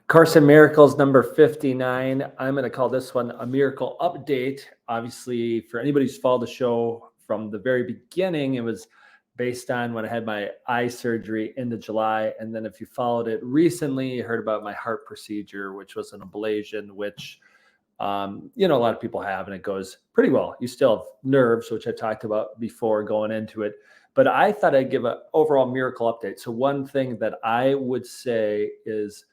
Course in Miracles number 59. I'm going to call this one a miracle update. Obviously, for anybody who's followed the show from the very beginning, it was based on when I had my eye surgery into July. And then if you followed it recently, you heard about my heart procedure, which was an ablation, which a lot of people have, and it goes pretty well. You still have nerves, which I talked about before going into it. But I thought I'd give an overall miracle update. So one thing that I would say is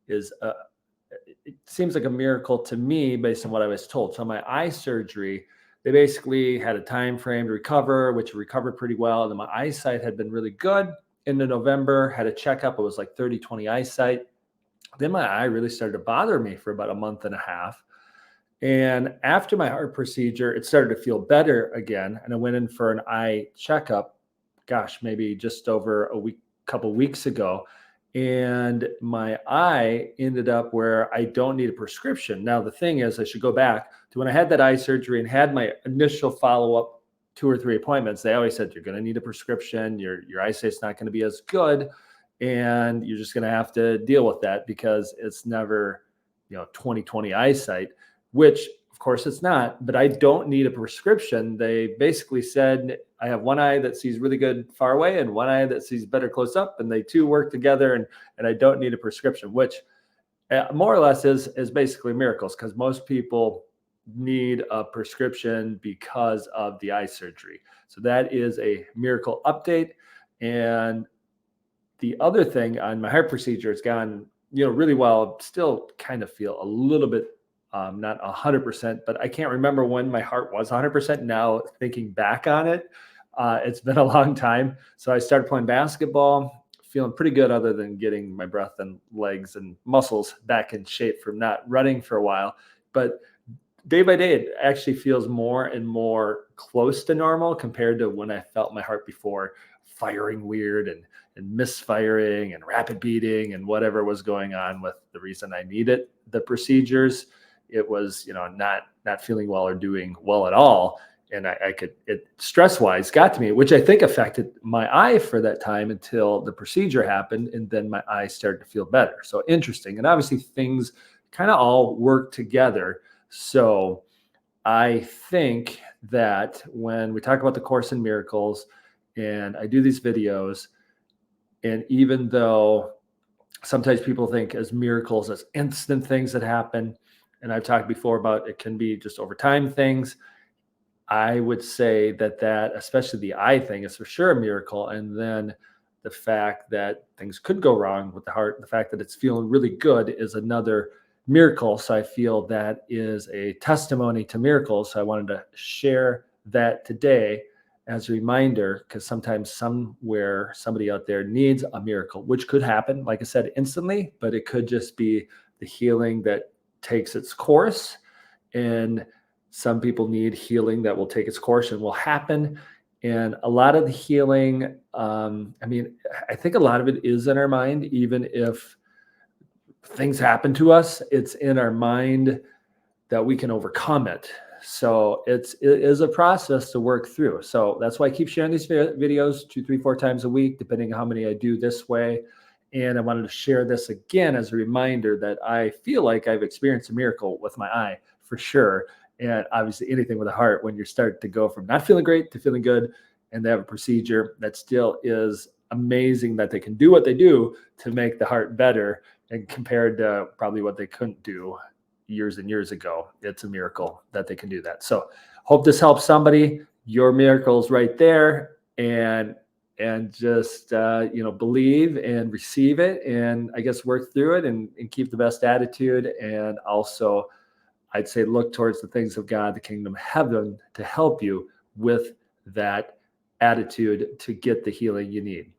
it seems like a miracle to me based on what I was told. So my eye surgery, they basically had a time frame to recover, which recovered pretty well. And then my eyesight had been really good. Into November, had a checkup. It was like 30/20 eyesight. Then my eye really started to bother me for about a month and a half. And after my heart procedure, it started to feel better again. And I went in for an eye checkup, gosh, maybe just over a week, couple weeks ago. And my eye ended up where I don't need a prescription. Now, the thing is, I should go back to when I had that eye surgery and had my initial follow-up 2 or 3 appointments. They always said, you're going to need a prescription. Your eyesight's not going to be as good. And you're just going to have to deal with that because it's never, 20/20 eyesight, which of course it's not, but I don't need a prescription. They basically said I have one eye that sees really good far away and one eye that sees better close up, and they two work together, and I don't need a prescription, which more or less is basically miracles, because most people need a prescription because of the eye surgery. So that is a miracle update. And the other thing on my heart procedure, it's gone, really well. Still kind of feel a little bit not 100%, but I can't remember when my heart was 100%. Now thinking back on it, it's been a long time. So I started playing basketball, feeling pretty good other than getting my breath and legs and muscles back in shape from not running for a while. But day by day, it actually feels more and more close to normal compared to when I felt my heart before, firing weird and misfiring and rapid beating and whatever was going on with the reason I needed the procedures. It was, not feeling well or doing well at all. And it stress wise got to me, which I think affected my eye for that time until the procedure happened. And then my eye started to feel better. So interesting. And obviously things kind of all work together. So I think that when we talk about the Course in Miracles and I do these videos, and even though sometimes people think as miracles as instant things that happen, and I've talked before about it can be just over time things, I would say that especially the eye thing, is for sure a miracle. And then the fact that things could go wrong with the heart, the fact that it's feeling really good is another miracle. So I feel that is a testimony to miracles. So I wanted to share that today as a reminder, because sometimes somewhere somebody out there needs a miracle, which could happen, like I said, instantly, but it could just be the healing that takes its course. And some people need healing that will take its course and will happen. And a lot of the healing, I think a lot of it is in our mind. Even if things happen to us, it's in our mind that we can overcome it. So it is a process to work through. So that's why I keep sharing these videos 2, 3, 4 times a week, depending on how many I do this way. And I wanted to share this again as a reminder that I feel like I've experienced a miracle with my eye for sure. And obviously anything with a heart, when you start to go from not feeling great to feeling good, and they have a procedure that still is amazing that they can do what they do to make the heart better, and compared to probably what they couldn't do years and years ago, it's a miracle that they can do that. So hope this helps somebody. Your miracle's right there, and just believe and receive it, and I guess work through it, and keep the best attitude. And also I'd say look towards the things of God, the kingdom of heaven, to help you with that attitude to get the healing you need.